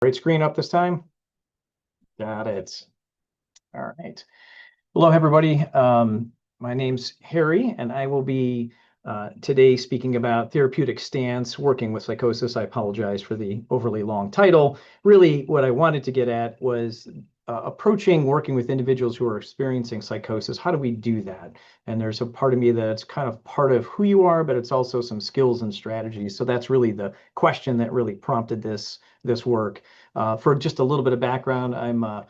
Right screen up this time? Got it. All right. Hello, everybody. My name's Harry, and I will be today speaking about therapeutic stance, working with psychosis. I apologize for the overly long title. Really, what I wanted to get at was approaching working with individuals who are experiencing psychosis. How do we do that? And there's a part of me that's kind of part of who you are, but it's also some skills and strategies. So that's really the question that really prompted this work. For just a little bit of background, I'm a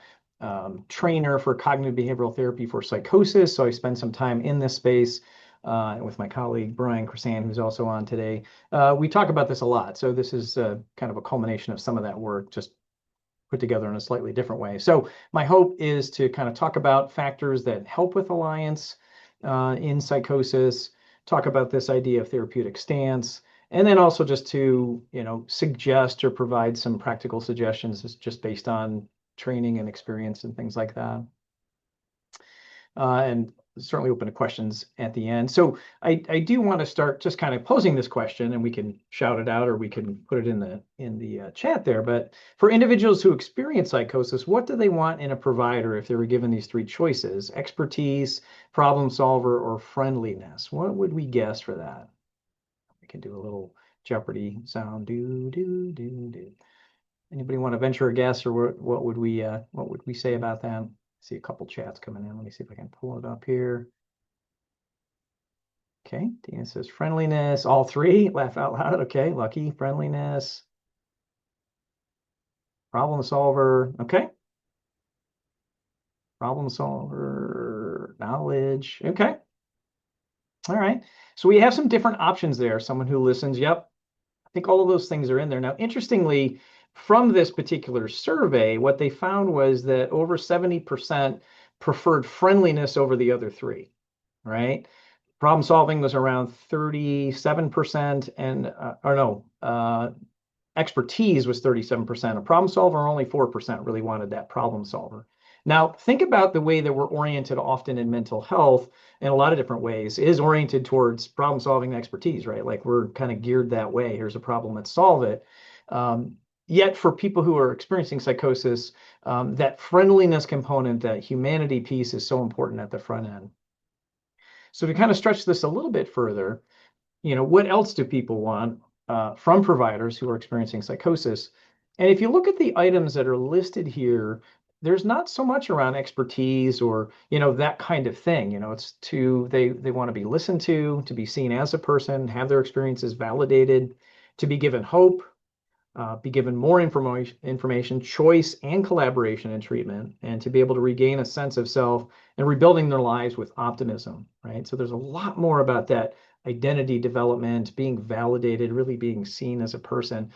trainer for cognitive behavioral therapy for psychosis. So I spend some time in this space with my colleague, Brian Krasan, who's also on today. We talk about this a lot. So this is kind of a culmination of some of that work, just put together in a slightly different way. So my hope is to kind of talk about factors that help with alliance in psychosis, talk about this idea of therapeutic stance, and then also just to, suggest or provide some practical suggestions just based on training and experience and things like that. And certainly open to questions at the end. So I do want to start just kind of posing this question, and we can shout it out or we can put it in the chat there. But for individuals who experience psychosis, what do they want in a provider if they were given these three choices: expertise, problem solver, or friendliness? What would we guess for that? We can do a little Jeopardy sound. Do do do do. Anybody want to venture a guess, or what would we say about that? See a couple chats coming in. Let me see if I can pull it up here. Okay, Dina says friendliness. All three. Laugh out loud. Okay, lucky. Friendliness. Problem solver. Okay. Problem solver. Knowledge. Okay. All right. So we have some different options there. Someone who listens. Yep. I think all of those things are in there. Now, interestingly, from this particular survey, what they found was that over 70% preferred friendliness over the other three, right? Problem solving was around 37%, and expertise was 37%. A problem solver, only 4% really wanted that problem solver. Now, think about the way that we're oriented often in mental health in a lot of different ways is oriented towards problem solving and expertise, right? Like we're kind of geared that way. Here's a problem, let's solve it. Yet for people who are experiencing psychosis, that friendliness component, that humanity piece is so important at the front end. So to kind of stretch this a little bit further, what else do people want from providers who are experiencing psychosis? And if you look at the items that are listed here, there's not so much around expertise or, that kind of thing. It's they want to be listened to be seen as a person, have their experiences validated, to be given hope, be given more information, choice, and collaboration in treatment, and to be able to regain a sense of self and rebuilding their lives with optimism, right? So there's a lot more about that identity development, being validated, really being seen as a person,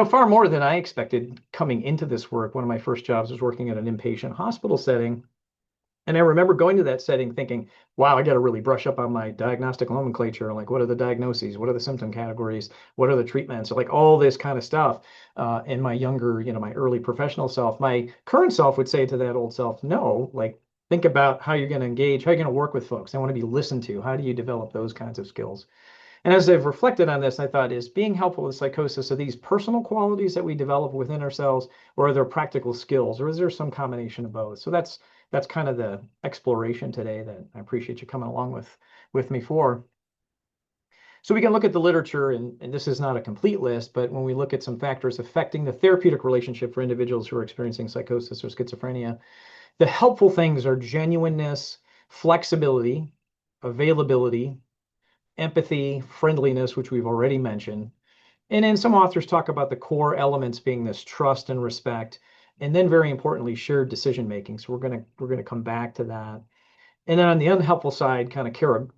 far more than I expected coming into this work. One of my first jobs was working at an inpatient hospital setting. And I remember going to that setting thinking, wow, I got to really brush up on my diagnostic nomenclature. Like, what are the diagnoses? What are the symptom categories? What are the treatments? So like all this kind of stuff. In my younger, my early professional self, my current self would say to that old self, no, like, think about how you're going to engage, how you're going to work with folks. They want to be listened to. How do you develop those kinds of skills? And as I've reflected on this, I thought, is being helpful with psychosis, are these personal qualities that we develop within ourselves, or are there practical skills, or is there some combination of both? So that's kind of the exploration today that I appreciate you coming along with me for. So we can look at the literature, and this is not a complete list, but when we look at some factors affecting the therapeutic relationship for individuals who are experiencing psychosis or schizophrenia, the helpful things are genuineness, flexibility, availability, empathy, friendliness, which we've already mentioned. And then some authors talk about the core elements being this trust and respect, and then very importantly, shared decision making. So we're gonna come back to that. And then on the unhelpful side, kind of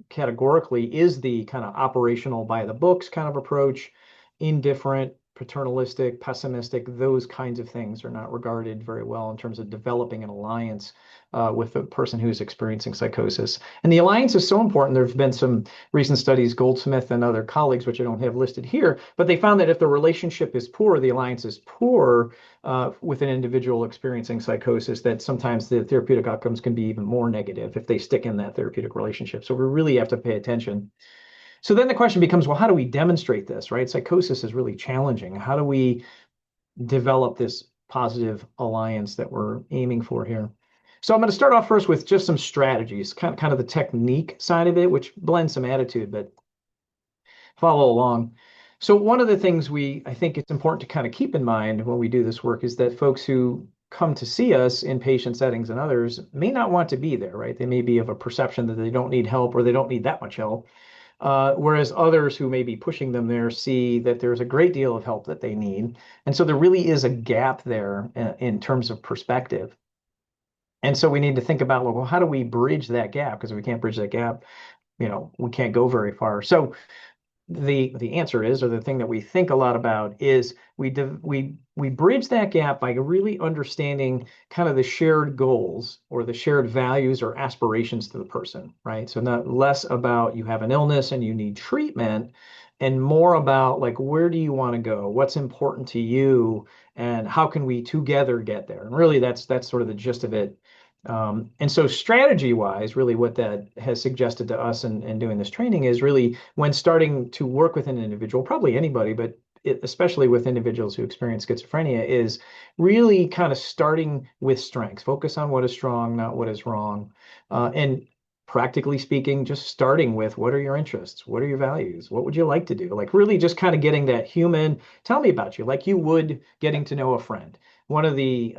categorically, is the kind of operational by the books kind of approach, indifferent, paternalistic, pessimistic. Those kinds of things are not regarded very well in terms of developing an alliance with a person who's experiencing psychosis. And the alliance is so important. There have been some recent studies, Goldsmith and other colleagues, which I don't have listed here, but they found that if the relationship is poor, the alliance is poor with an individual experiencing psychosis, that sometimes the therapeutic outcomes can be even more negative if they stick in that therapeutic relationship. So we really have to pay attention. So then the question becomes, well, how do we demonstrate this, right? Psychosis is really challenging. How do we develop this positive alliance that we're aiming for here. So I'm going to start off first with just some strategies, kind of the technique side of it, which blends some attitude, but follow along. So one of the things I think it's important to kind of keep in mind when we do this work is that folks who come to see us in patient settings and others may not want to be there, right? They may be of a perception that they don't need help or they don't need that much help. Whereas others who may be pushing them there see that there's a great deal of help that they need. And so there really is a gap there in terms of perspective. And so we need to think about, well, how do we bridge that gap? Because if we can't bridge that gap, we can't go very far. So the answer is, or the thing that we think a lot about is we bridge that gap by really understanding kind of the shared goals or the shared values or aspirations to the person, right? So not less about you have an illness and you need treatment, and more about like, where do you want to go? What's important to you? And how can we together get there? And really that's sort of the gist of it. And so strategy wise, really what that has suggested to us in doing this training is really when starting to work with an individual, probably anybody, but especially with individuals who experience schizophrenia, is really kind of starting with strengths. Focus on what is strong, not what is wrong. And practically speaking, just starting with what are your interests? What are your values? What would you like to do? Like really just kind of getting that human, tell me about you, like you would getting to know a friend. One of the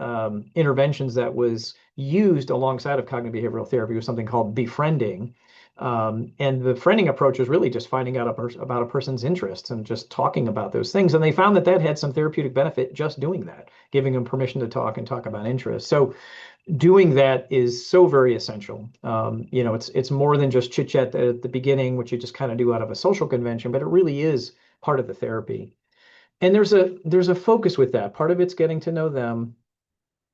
interventions that was used alongside of cognitive behavioral therapy was something called befriending. And the friending approach is really just finding out about a person's interests and just talking about those things. And they found that had some therapeutic benefit just doing that, giving them permission to talk and talk about interests. So doing that is so very essential. It's more than just chit chat at the beginning, which you just kind of do out of a social convention, but it really is part of the therapy. And there's a focus with that. Part of it's getting to know them,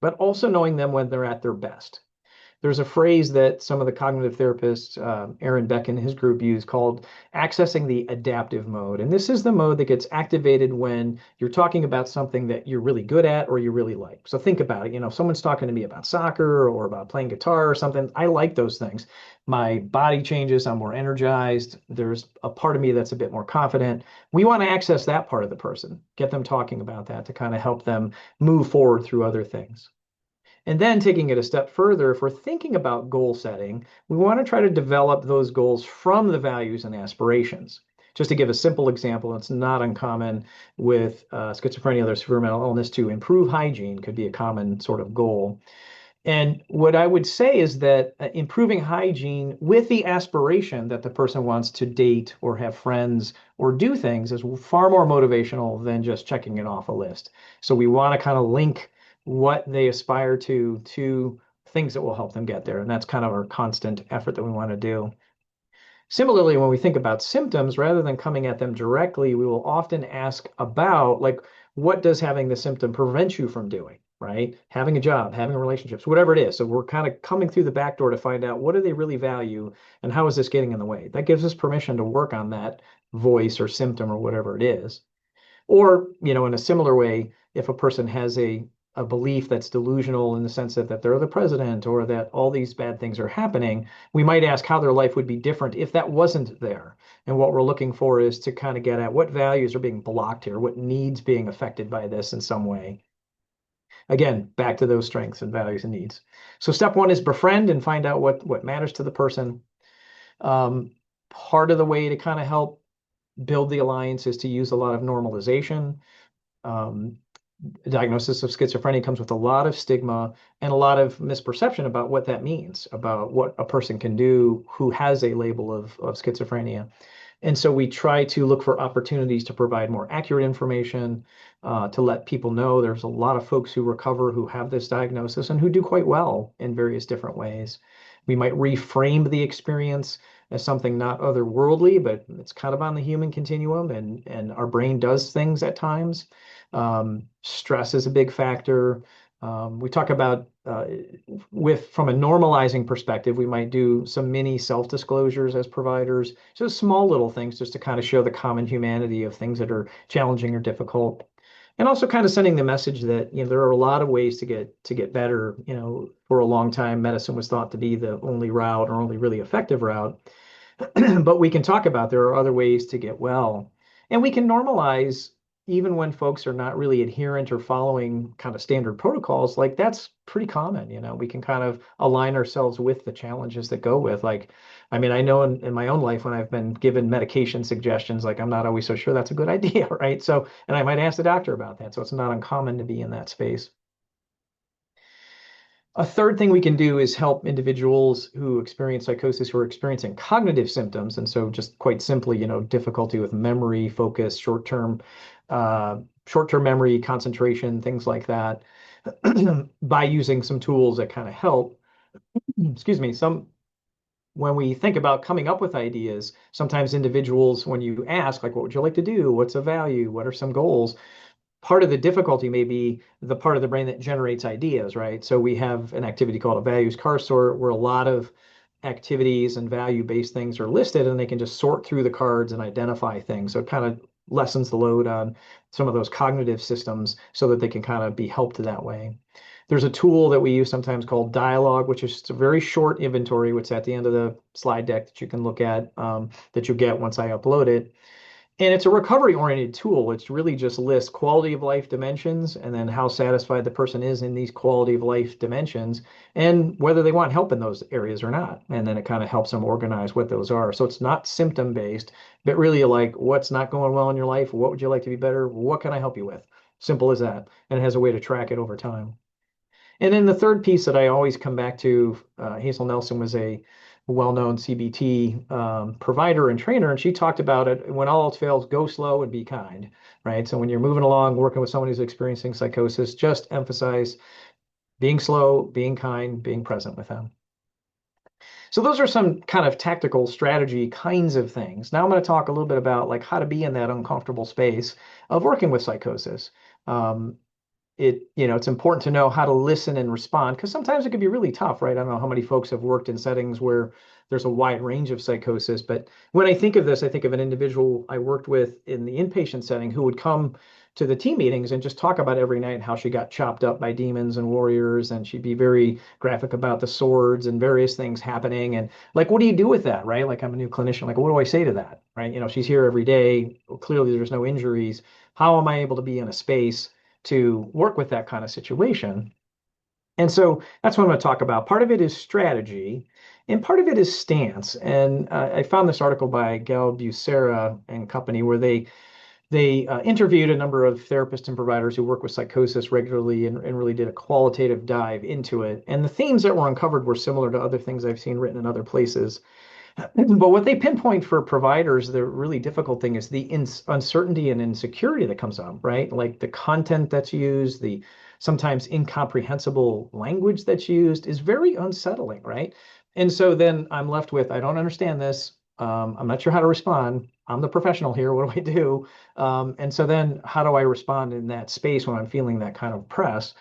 but also knowing them when they're at their best. There's a phrase that some of the cognitive therapists, Aaron Beck and his group use called accessing the adaptive mode. And this is the mode that gets activated when you're talking about something that you're really good at or you really like. So think about it. If someone's talking to me about soccer or about playing guitar or something, I like those things. My body changes, I'm more energized. There's a part of me that's a bit more confident. We want to access that part of the person, get them talking about that to kind of help them move forward through other things. And then taking it a step further, if we're thinking about goal setting, we want to try to develop those goals from the values and aspirations. Just to give a simple example, it's not uncommon with schizophrenia or severe mental illness to improve hygiene could be a common sort of goal. And what I would say is that improving hygiene with the aspiration that the person wants to date or have friends or do things is far more motivational than just checking it off a list. So we want to kind of link what they aspire to things that will help them get there. And that's kind of our constant effort that we want to do. Similarly, when we think about symptoms, rather than coming at them directly, we will often ask about, like, what does having the symptom prevent you from doing, right? Having a job, having relationships, whatever it is. So we're kind of coming through the back door to find out what do they really value and how is this getting in the way? That gives us permission to work on that voice or symptom or whatever it is. Or, in a similar way, if a person has a belief that's delusional in the sense that they're the president or that all these bad things are happening, we might ask how their life would be different if that wasn't there. And what we're looking for is to kind of get at what values are being blocked here, what needs being affected by this in some way. Again, back to those strengths and values and needs. So step one is befriend and find out what matters to the person. Part of the way to kind of help build the alliance is to use a lot of normalization. Diagnosis of schizophrenia comes with a lot of stigma and a lot of misperception about what that means, about what a person can do who has a label of schizophrenia. And so we try to look for opportunities to provide more accurate information, to let people know there's a lot of folks who recover who have this diagnosis and who do quite well in various different ways. We might reframe the experience as something not otherworldly, but it's kind of on the human continuum, and our brain does things at times. Stress is a big factor. We talk about from a normalizing perspective, we might do some mini self-disclosures as providers, so small little things just to kind of show the common humanity of things that are challenging or difficult. And also kind of sending the message that there are a lot of ways to get better. For a long time, medicine was thought to be the only route or only really effective route. But we can talk about there are other ways to get well. And we can normalize, even when folks are not really adherent or following kind of standard protocols, like that's pretty common. We can kind of align ourselves with the challenges that go with. Like, I mean, I know in my own life when I've been given medication suggestions, like I'm not always so sure that's a good idea, right? So, and I might ask the doctor about that. So it's not uncommon to be in that space. A third thing we can do is help individuals who experience psychosis who are experiencing cognitive symptoms. And so just quite simply, difficulty with memory, focus, short-term memory, concentration, things like that, by using some tools that kind of help. Excuse me, when we think about coming up with ideas, sometimes individuals, when you ask, like, what would you like to do? What's a value? What are some goals? Part of the difficulty may be the part of the brain that generates ideas, right? So we have an activity called a values car sort where a lot of activities and value-based things are listed and they can just sort through the cards and identify things. So it kind of lessens the load on some of those cognitive systems so that they can kind of be helped that way. There's a tool that we use sometimes called dialogue, which is just a very short inventory, which is at the end of the slide deck that you can look at, that you get once I upload it. And it's a recovery-oriented tool. It's really just lists quality of life dimensions and then how satisfied the person is in these quality of life dimensions and whether they want help in those areas or not. And then it kind of helps them organize what those are. So it's not symptom-based, but really like what's not going well in your life? What would you like to be better? What can I help you with? Simple as that. And it has a way to track it over time. And then the third piece that I always come back to, Hazel Nelson was a well-known CBT provider and trainer, and she talked about it when all else fails, go slow and be kind, right? So when you're moving along, working with someone who's experiencing psychosis, just emphasize being slow, being kind, being present with them. So those are some kind of tactical strategy kinds of things. Now I'm going to talk a little bit about like how to be in that uncomfortable space of working with psychosis. It's important to know how to listen and respond because sometimes it can be really tough, right? I don't know how many folks have worked in settings where there's a wide range of psychosis, but when I think of this, I think of an individual I worked with in the inpatient setting who would come to the team meetings and just talk about every night how she got chopped up by demons and warriors, and she'd be very graphic about the swords and various things happening. And like, what do you do with that, right? Like, I'm a new clinician, like, what do I say to that, right? She's here every day. Clearly, there's no injuries. How am I able to be in a space to work with that kind of situation? And so that's what I'm going to talk about. Part of it is strategy, and part of it is stance. And I found this article by Gal Bucera and company where they interviewed a number of therapists and providers who work with psychosis regularly and really did a qualitative dive into it. And the themes that were uncovered were similar to other things I've seen written in other places. But what they pinpoint for providers, the really difficult thing is the uncertainty and insecurity that comes up, right? Like the content that's used, the sometimes incomprehensible language that's used is very unsettling, right? And so then I'm left with, I don't understand this. I'm not sure how to respond. I'm the professional here. What do I do? And so then how do I respond in that space when I'm feeling that kind of press?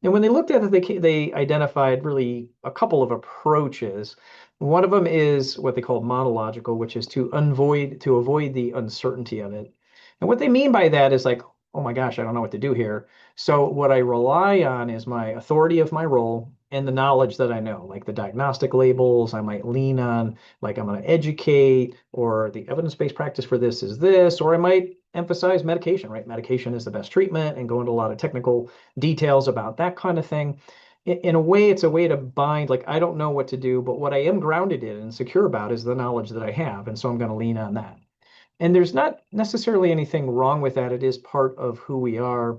And when they looked at it, they identified really a couple of approaches. One of them is what they call monological, which is to avoid the uncertainty of it. And what they mean by that is like, oh my gosh, I don't know what to do here. So what I rely on is my authority of my role and the knowledge that I know, like the diagnostic labels. I might lean on, like, I'm going to educate, or the evidence-based practice for this is this, or I might emphasize medication, right? Medication is the best treatment and go into a lot of technical details about that kind of thing. In a way, it's a way to bind, like, I don't know what to do, but what I am grounded in and secure about is the knowledge that I have. And so I'm going to lean on that. And there's not necessarily anything wrong with that. It is part of who we are.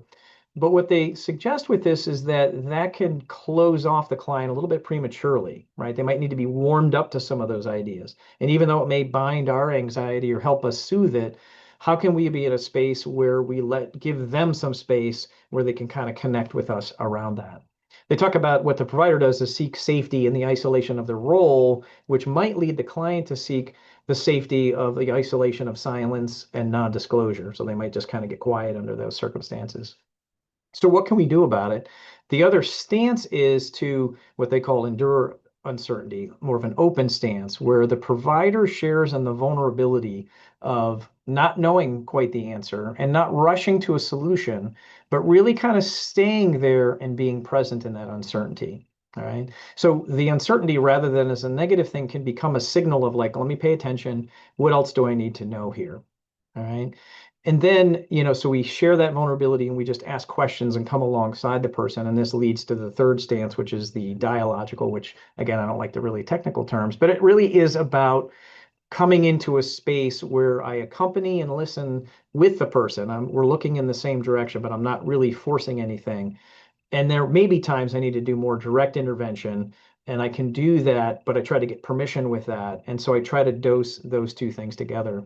But what they suggest with this is that can close off the client a little bit prematurely, right? They might need to be warmed up to some of those ideas. And even though it may bind our anxiety or help us soothe it, how can we be in a space where we give them some space where they can kind of connect with us around that? They talk about what the provider does is seek safety in the isolation of their role, which might lead the client to seek the safety of the isolation of silence and non-disclosure. So they might just kind of get quiet under those circumstances. So what can we do about it? The other stance is to what they call endure uncertainty, more of an open stance, where the provider shares in the vulnerability of not knowing quite the answer and not rushing to a solution, but really kind of staying there and being present in that uncertainty. All right. So the uncertainty, rather than as a negative thing, can become a signal of like, let me pay attention. What else do I need to know here? All right. And then, so we share that vulnerability and we just ask questions and come alongside the person. And this leads to the third stance, which is the dialogical, which again, I don't like the really technical terms, but it really is about coming into a space where I accompany and listen with the person. We're looking in the same direction, but I'm not really forcing anything. And there may be times I need to do more direct intervention, and I can do that, but I try to get permission with that. And so I try to dose those two things together.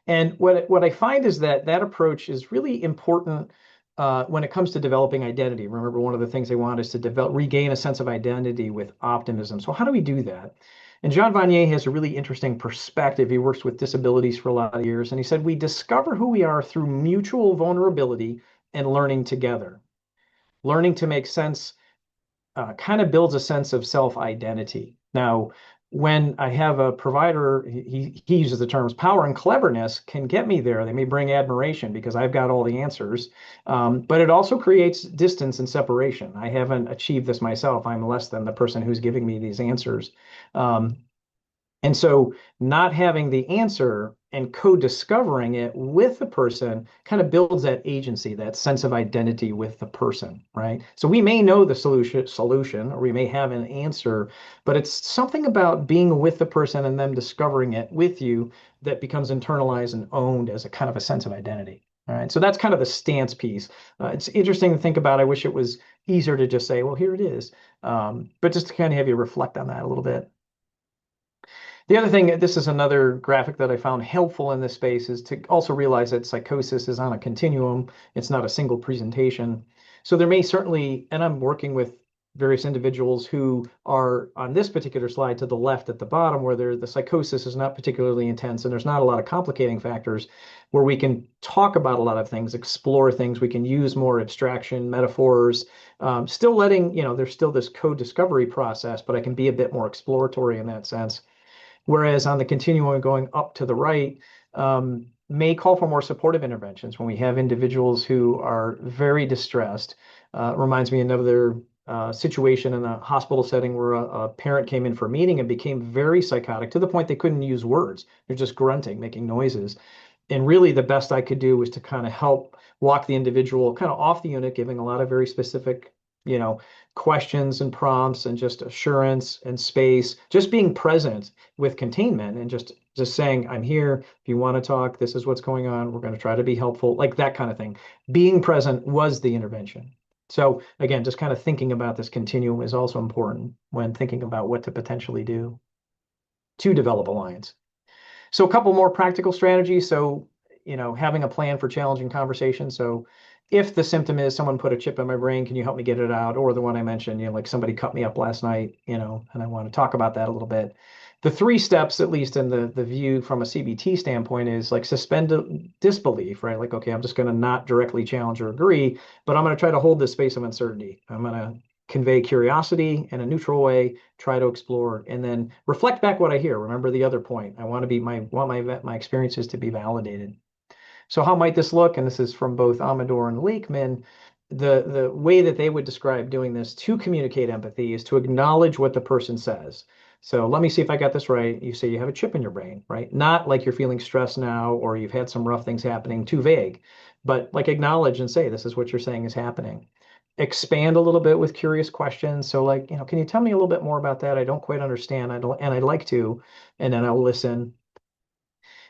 And what I find is that that approach is really important when it comes to developing identity. Remember, one of the things they want is to regain a sense of identity with optimism. So how do we do that? And Jean Vanier has a really interesting perspective. He works with disabilities for a lot of years, and he said we discover who we are through mutual vulnerability and learning together. Learning to make sense kind of builds a sense of self-identity. Now, when I have a provider, he uses the terms power and cleverness can get me there. They may bring admiration because I've got all the answers, but it also creates distance and separation. I haven't achieved this myself. I'm less than the person who's giving me these answers. And so not having the answer and co-discovering it with the person kind of builds that agency, that sense of identity with the person, right? So we may know the solution, or we may have an answer, but it's something about being with the person and them discovering it with you that becomes internalized and owned as a kind of a sense of identity. All right, so that's kind of the stance piece. It's interesting to think about. I wish it was easier to just say, well, here it is. But just to kind of have you reflect on that a little bit. The other thing, this is another graphic that I found helpful in this space, is to also realize that psychosis is on a continuum. It's not a single presentation. So there may certainly, and I'm working with various individuals who are on this particular slide to the left at the bottom, where the psychosis is not particularly intense and there's not a lot of complicating factors, where we can talk about a lot of things, explore things. We can use more abstraction, metaphors, still letting, there's still this co-discovery process, but I can be a bit more exploratory in that sense. Whereas on the continuum going up to the right, may call for more supportive interventions when we have individuals who are very distressed. Reminds me of another situation in a hospital setting where a parent came in for a meeting and became very psychotic to the point they couldn't use words. They're just grunting, making noises. And really the best I could do was to kind of help walk the individual kind of off the unit, giving a lot of very specific, questions and prompts and just assurance and space, just being present with containment and just saying, I'm here. If you want to talk, this is what's going on. We're going to try to be helpful, like that kind of thing. Being present was the intervention. So again, just kind of thinking about this continuum is also important when thinking about what to potentially do to develop alliance. So a couple more practical strategies. So, having a plan for challenging conversation. So if the symptom is someone put a chip in my brain, can you help me get it out? Or the one I mentioned, like somebody cut me up last night, and I want to talk about that a little bit. The 3 steps, at least in the view from a CBT standpoint, is like suspend disbelief, right? Like, okay, I'm just going to not directly challenge or agree, but I'm going to try to hold this space of uncertainty. I'm going to convey curiosity in a neutral way, try to explore, and then reflect back what I hear. Remember the other point. I want my experiences to be validated. So how might this look? And this is from both Amador and Lakeman. The way that they would describe doing this to communicate empathy is to acknowledge what the person says. So let me see if I got this right. You say you have a chip in your brain, right? Not like you're feeling stressed now or you've had some rough things happening, too vague, but like acknowledge and say, this is what you're saying is happening. Expand a little bit with curious questions. So like, can you tell me a little bit more about that? I don't quite understand. And I'd like to, and then I'll listen.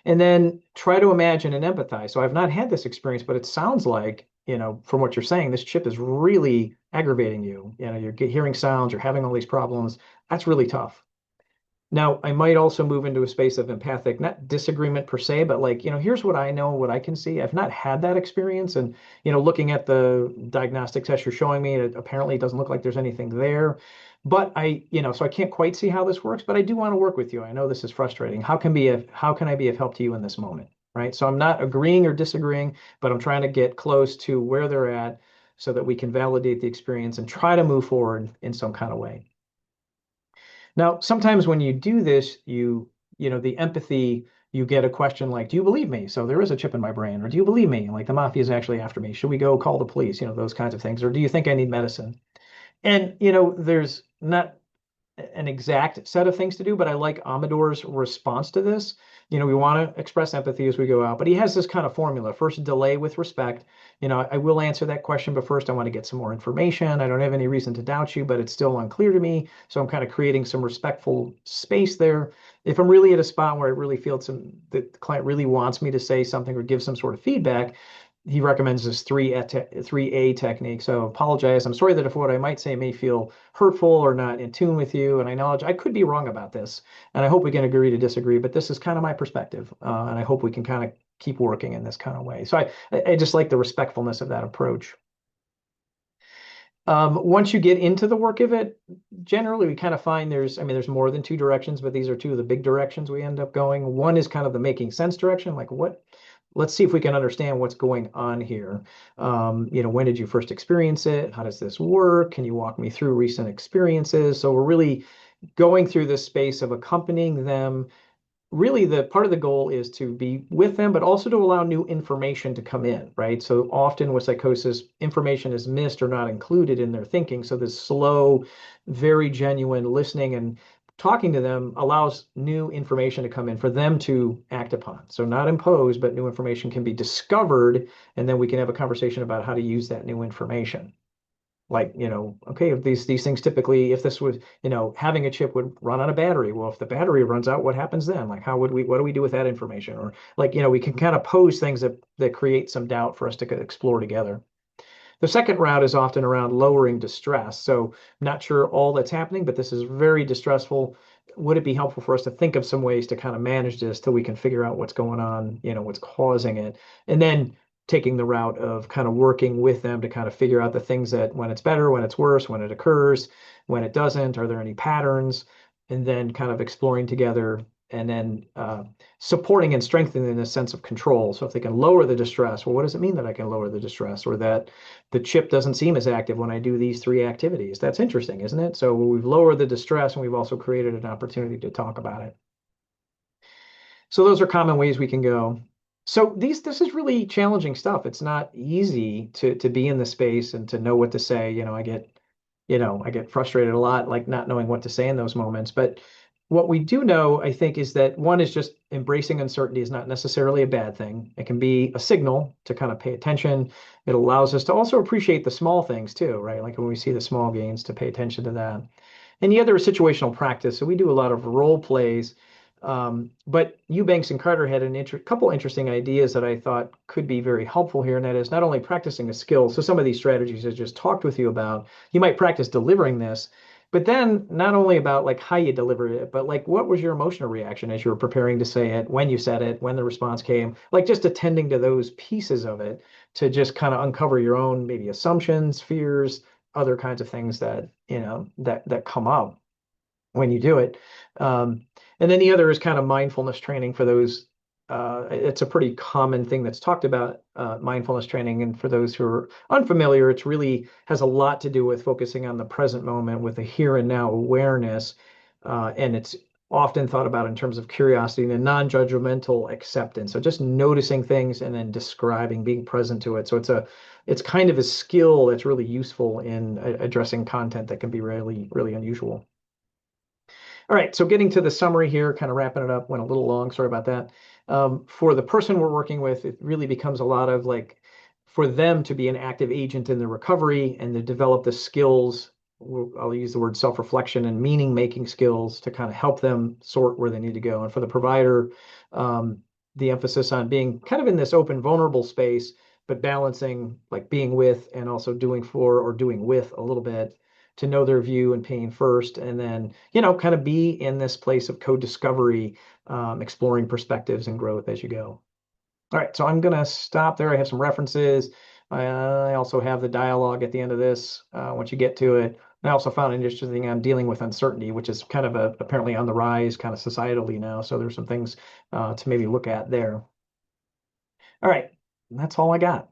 And then try to imagine and empathize. So I've not had this experience, but it sounds like, from what you're saying, this chip is really aggravating you. You're hearing sounds, you're having all these problems. That's really tough. Now, I might also move into a space of empathic, not disagreement per se, but like, here's what I know, what I can see. I've not had that experience. And, looking at the diagnostic test you're showing me, it apparently doesn't look like there's anything there. But so I can't quite see how this works, but I do want to work with you. I know this is frustrating. How can I be of help to you in this moment? Right. So I'm not agreeing or disagreeing, but I'm trying to get close to where they're at so that we can validate the experience and try to move forward in some kind of way. Now, sometimes when you do this, the empathy, you get a question like, do you believe me? So there is a chip in my brain, or do you believe me? Like the mafia is actually after me. Should we go call the police? Those kinds of things. Or do you think I need medicine? And, there's not an exact set of things to do, but I like Amador's response to this. We want to express empathy as we go out, but he has this kind of formula. First, delay with respect. I will answer that question, but first I want to get some more information. I don't have any reason to doubt you, but it's still unclear to me. So I'm kind of creating some respectful space there. If I'm really at a spot where I really feel the client really wants me to say something or give some sort of feedback, he recommends this 3A technique. So apologize. I'm sorry that if what I might say may feel hurtful or not in tune with you, and I acknowledge I could be wrong about this, and I hope we can agree to disagree, but this is kind of my perspective, and I hope we can kind of keep working in this kind of way. So I just like the respectfulness of that approach. Once you get into the work of it, generally we kind of find there's more than two directions, but these are two of the big directions we end up going. One is kind of the making sense direction, like let's see if we can understand what's going on here. When did you first experience it? How does this work? Can you walk me through recent experiences? So we're really going through this space of accompanying them. Really, the part of the goal is to be with them, but also to allow new information to come in, right? So often with psychosis, information is missed or not included in their thinking. So this slow, very genuine listening and talking to them allows new information to come in for them to act upon. So not imposed, but new information can be discovered, and then we can have a conversation about how to use that new information. Like, okay, if these things typically, if this was, having a chip would run on a battery. Well, if the battery runs out, what happens then? Like, what do we do with that information? Or like, we can kind of pose things that create some doubt for us to explore together. The second route is often around lowering distress. So I'm not sure all that's happening, but this is very distressful. Would it be helpful for us to think of some ways to kind of manage this till we can figure out what's going on, what's causing it? And then taking the route of kind of working with them to kind of figure out the things that when it's better, when it's worse, when it occurs, when it doesn't, are there any patterns? And then kind of exploring together and then supporting and strengthening the sense of control. So if they can lower the distress, well, what does it mean that I can lower the distress, or that the chip doesn't seem as active when I do these three activities? That's interesting, isn't it? So we've lowered the distress and we've also created an opportunity to talk about it. So those are common ways we can go. So this is really challenging stuff. It's not easy to be in the space and to know what to say. I get frustrated a lot, like not knowing what to say in those moments. But what we do know, I think, is that one is just embracing uncertainty is not necessarily a bad thing. It can be a signal to kind of pay attention. It allows us to also appreciate the small things too, right? Like when we see the small gains, to pay attention to that. And the other is situational practice. So we do a lot of role plays. But Eubanks and Carter had couple interesting ideas that I thought could be very helpful here, and that is not only practicing a skill. So some of these strategies I just talked with you about, you might practice delivering this, but then not only about like how you delivered it, but like what was your emotional reaction as you were preparing to say it, when you said it, when the response came, like just attending to those pieces of it to just kind of uncover your own maybe assumptions, fears, other kinds of things that that come up when you do it. And then the other is kind of mindfulness training for those. It's a pretty common thing that's talked about, mindfulness training. And for those who are unfamiliar, it's really has a lot to do with focusing on the present moment with a here and now awareness. And it's often thought about in terms of curiosity and non-judgmental acceptance. So just noticing things and then describing, being present to it. So it's kind of a skill that's really useful in addressing content that can be really, really unusual. All right, so getting to the summary here, kind of wrapping it up, went a little long, sorry about that. For the person we're working with, it really becomes a lot of like, for them to be an active agent in the recovery and to develop the skills, I'll use the word self-reflection and meaning-making skills to kind of help them sort where they need to go. And for the provider, the emphasis on being kind of in this open, vulnerable space, but balancing like being with and also doing for or doing with a little bit, to know their view and pain first, and then, kind of be in this place of co-discovery, exploring perspectives and growth as you go. All right, so I'm going to stop there. I have some references. I also have the dialogue at the end of this once you get to it. I also found an interesting thing on dealing with uncertainty, which is kind of apparently on the rise kind of societally now. So there's some things to maybe look at there. All right, that's all I got.